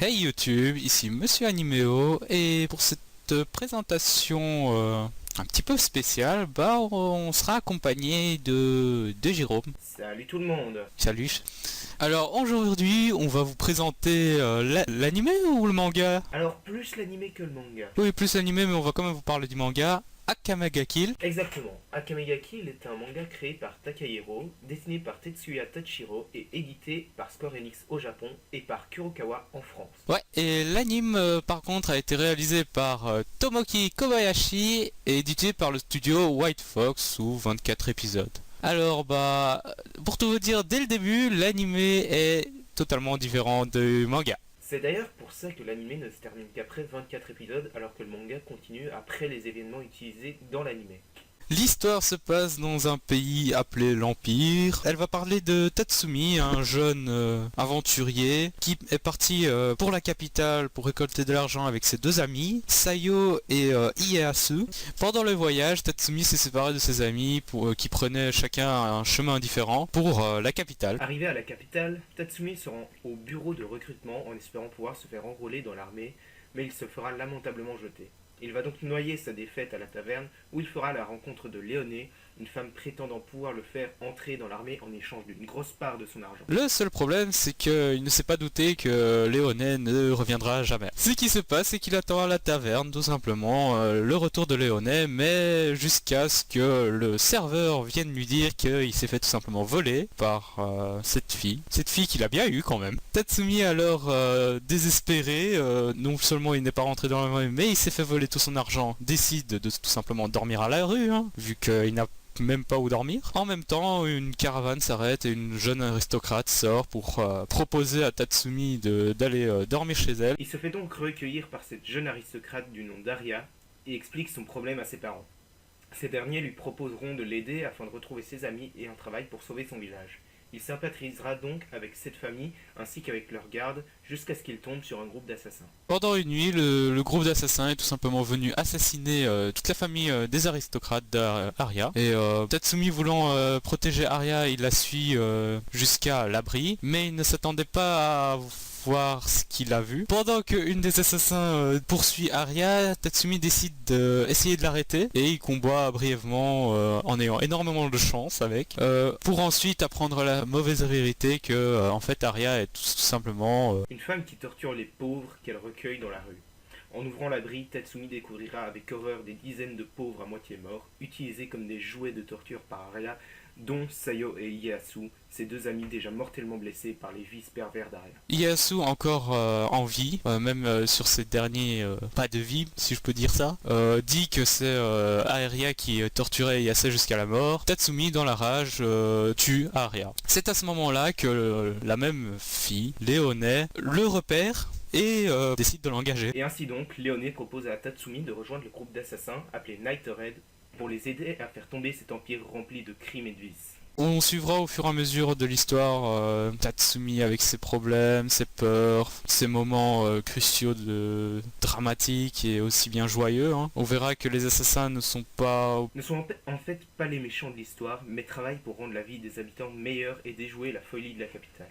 Hey YouTube, ici Monsieur Animéo et pour cette présentation un petit peu spéciale, on sera accompagné de Jérôme. Salut tout le monde. Salut. Alors aujourd'hui, on va vous présenter l'animé ou le manga? Alors plus l'animé que le manga. Oui, plus l'animé, mais on va quand même vous parler du manga. Akame ga Kill. Exactement. Akame ga Kill est un manga créé par Takahiro, dessiné par Tetsuya Tachiro et édité par Square Enix au Japon et par Kurokawa en France. Ouais, et l'anime par contre a été réalisé par Tomoki Kobayashi et édité par le studio White Fox sous 24 épisodes. Alors pour tout vous dire, dès le début, l'animé est totalement différent du manga. C'est d'ailleurs pour ça que l'animé ne se termine qu'après 24 épisodes alors que le manga continue après les événements utilisés dans l'animé. L'histoire se passe dans un pays appelé l'Empire. Elle va parler de Tatsumi, un jeune aventurier qui est parti pour la capitale pour récolter de l'argent avec ses deux amis, Sayo et Ieyasu. Pendant le voyage, Tatsumi s'est séparé de ses amis qui prenaient chacun un chemin différent pour la capitale. Arrivé à la capitale, Tatsumi se rend au bureau de recrutement en espérant pouvoir se faire enrôler dans l'armée, mais il se fera lamentablement jeter. Il va donc noyer sa défaite à la taverne où il fera la rencontre de Léoné, une femme prétendant pouvoir le faire entrer dans l'armée en échange d'une grosse part de son argent. Le seul problème, c'est qu'il ne s'est pas douté que Léoné ne reviendra jamais. Ce qui se passe, c'est qu'il attend à la taverne, tout simplement, le retour de Léoné, mais jusqu'à ce que le serveur vienne lui dire qu'il s'est fait tout simplement voler par cette fille. Cette fille qu'il a bien eue quand même. Tatsumi alors désespéré, non seulement il n'est pas rentré dans l'armée, mais il s'est fait voler tout son argent, décide de tout simplement dormir à la rue, vu qu'il n'a même pas où dormir. En même temps, une caravane s'arrête et une jeune aristocrate sort pour proposer à Tatsumi d'aller dormir chez elle. Il se fait donc recueillir par cette jeune aristocrate du nom d'Aria et explique son problème à ses parents. Ces derniers lui proposeront de l'aider afin de retrouver ses amis et un travail pour sauver son village. Il sympathisera donc avec cette famille ainsi qu'avec leurs gardes jusqu'à ce qu'il tombe sur un groupe d'assassins. Pendant une nuit, le groupe d'assassins est tout simplement venu assassiner toute la famille des aristocrates d'Aria. Et Tatsumi voulant protéger Aria, il la suit jusqu'à l'abri, mais il ne s'attendait pas à voir ce qu'il a vu. Pendant qu'une des assassins poursuit Aria, Tatsumi décide d'essayer de l'arrêter et il combat brièvement en ayant énormément de chance avec pour ensuite apprendre la mauvaise vérité que en fait Aria est tout simplement une femme qui torture les pauvres qu'elle recueille dans la rue. En ouvrant l'abri, Tatsumi découvrira avec horreur des dizaines de pauvres à moitié morts, utilisés comme des jouets de torture par Aria, dont Sayo et Ieyasu, ses deux amis déjà mortellement blessés par les vices pervers d'Aria. Ieyasu encore en vie, même sur ses derniers pas de vie, si je peux dire ça, dit que c'est Aria qui torturait Ieyasu jusqu'à la mort. Tatsumi, dans la rage, tue Aria. C'est à ce moment-là que la même fille, Léoné, le repère et décide de l'engager. Et ainsi donc, Léoné propose à Tatsumi de rejoindre le groupe d'assassins appelé Night Red pour les aider à faire tomber cet empire rempli de crimes et de vices. On suivra au fur et à mesure de l'histoire Tatsumi avec ses problèmes, ses peurs, ses moments cruciaux dramatiques et aussi bien joyeux. On verra que les assassins ne sont en fait pas les méchants de l'histoire, mais travaillent pour rendre la vie des habitants meilleure et déjouer la folie de la capitale.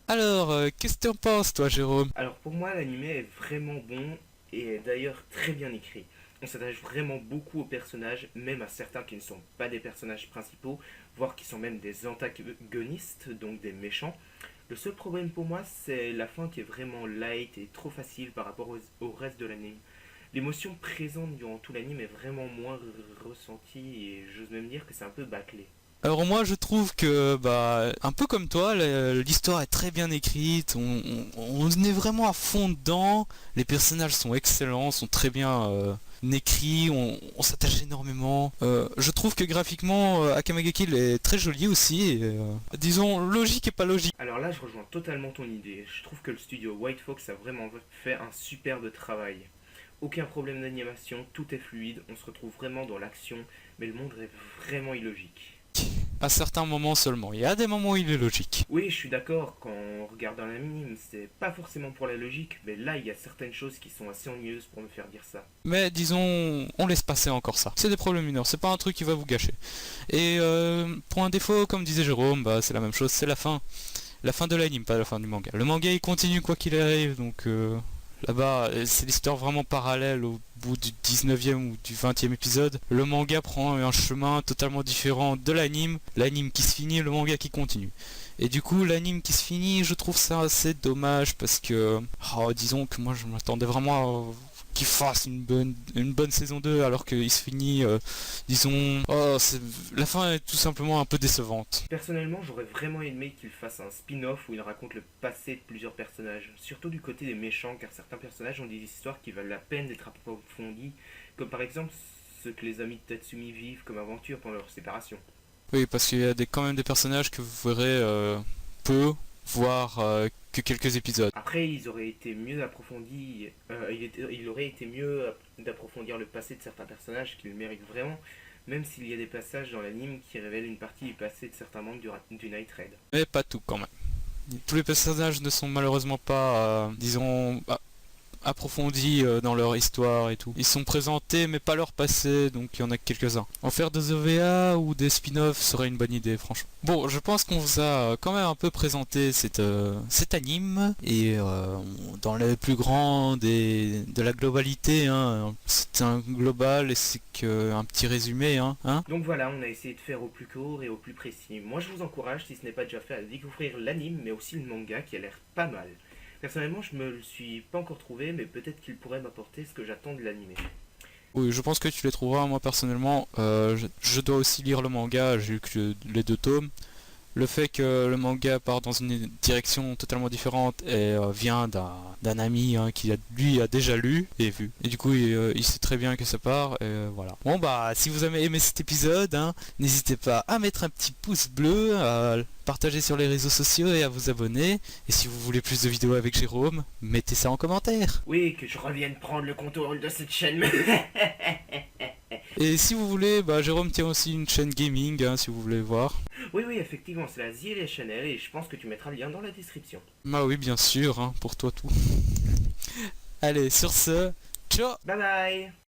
Alors, qu'est-ce que tu en penses toi, Jérôme? Alors pour moi, l'anime est vraiment bon et est d'ailleurs très bien écrit. On s'attache vraiment beaucoup aux personnages, même à certains qui ne sont pas des personnages principaux, voire qui sont même des antagonistes, donc des méchants. Le seul problème pour moi, c'est la fin qui est vraiment light et trop facile par rapport au reste de l'anime. L'émotion présente durant tout l'anime est vraiment moins ressentie et j'ose même dire que c'est un peu bâclé. Alors moi je trouve que un peu comme toi, l'histoire est très bien écrite, on est vraiment à fond dedans, les personnages sont excellents, sont très bien écrits, on s'attache énormément. Je trouve que graphiquement Akame ga Kill est très joli aussi, et, disons logique et pas logique. Alors là je rejoins totalement ton idée, je trouve que le studio White Fox a vraiment fait un superbe travail. Aucun problème d'animation, tout est fluide, on se retrouve vraiment dans l'action, mais le monde est vraiment illogique. À certains moments seulement. Il y a des moments où il est logique. Oui, je suis d'accord, quand on regarde un anime, c'est pas forcément pour la logique, mais là, il y a certaines choses qui sont assez ennuyeuses pour me faire dire ça. Mais disons, on laisse passer encore ça. C'est des problèmes mineurs, c'est pas un truc qui va vous gâcher. Et pour un défaut, comme disait Jérôme, c'est la même chose, c'est la fin. La fin de l'anime, pas la fin du manga. Le manga il continue quoi qu'il arrive, donc là-bas c'est l'histoire vraiment parallèle au bout du 19e ou du 20e épisode. Le manga prend un chemin totalement différent de l'anime. L'anime qui se finit, le manga qui continue. Et du coup l'anime qui se finit, je trouve ça assez dommage parce que disons que moi je m'attendais vraiment à qu'il fasse une bonne saison 2 alors qu'il se finit disons la fin est tout simplement un peu décevante. Personnellement, j'aurais vraiment aimé qu'il fasse un spin-off où il raconte le passé de plusieurs personnages, surtout du côté des méchants, car certains personnages ont des histoires qui valent la peine d'être approfondies, comme par exemple ce que les amis de Tatsumi vivent comme aventure pendant leur séparation. Oui, parce qu'il y a quand même des personnages que vous verrez peu, voire que quelques épisodes. Après, ils auraient été mieux approfondis, il aurait été mieux d'approfondir le passé de certains personnages qui le méritent vraiment, même s'il y a des passages dans l'anime qui révèlent une partie du passé de certains membres du Night Raid. Mais pas tout quand même. Tous les personnages ne sont malheureusement pas, disons, approfondis dans leur histoire et tout. Ils sont présentés mais pas leur passé, donc il y en a quelques-uns. En faire des OVA ou des spin-offs serait une bonne idée, franchement. Bon, je pense qu'on vous a quand même un peu présenté cet anime, et dans les plus grands de la globalité, hein, c'est un global et c'est qu'un petit résumé, hein. Donc voilà, on a essayé de faire au plus court et au plus précis. Moi je vous encourage, si ce n'est pas déjà fait, à découvrir l'anime, mais aussi le manga qui a l'air pas mal. Personnellement, je me le suis pas encore trouvé, mais peut-être qu'il pourrait m'apporter ce que j'attends de l'animé. Oui, je pense que tu les trouveras. Moi personnellement, je dois aussi lire le manga, j'ai eu que les 2 tomes. Le fait que le manga part dans une direction totalement différente et vient d'un ami, hein, qui lui a déjà lu et vu. Et du coup il sait très bien que ça part, et voilà. Bon bah si vous avez aimé cet épisode, hein, n'hésitez pas à mettre un petit pouce bleu, à partager sur les réseaux sociaux et à vous abonner. Et si vous voulez plus de vidéos avec Jérôme, mettez ça en commentaire. Oui, que je revienne prendre le contrôle de cette chaîne. Et si vous voulez, bah Jérôme tient aussi une chaîne gaming, hein, si vous voulez voir. Oui, effectivement, c'est la ZLA Channel et je pense que tu mettras le lien dans la description. Bah oui, bien sûr, hein, pour toi tout. Allez, sur ce, ciao. Bye bye.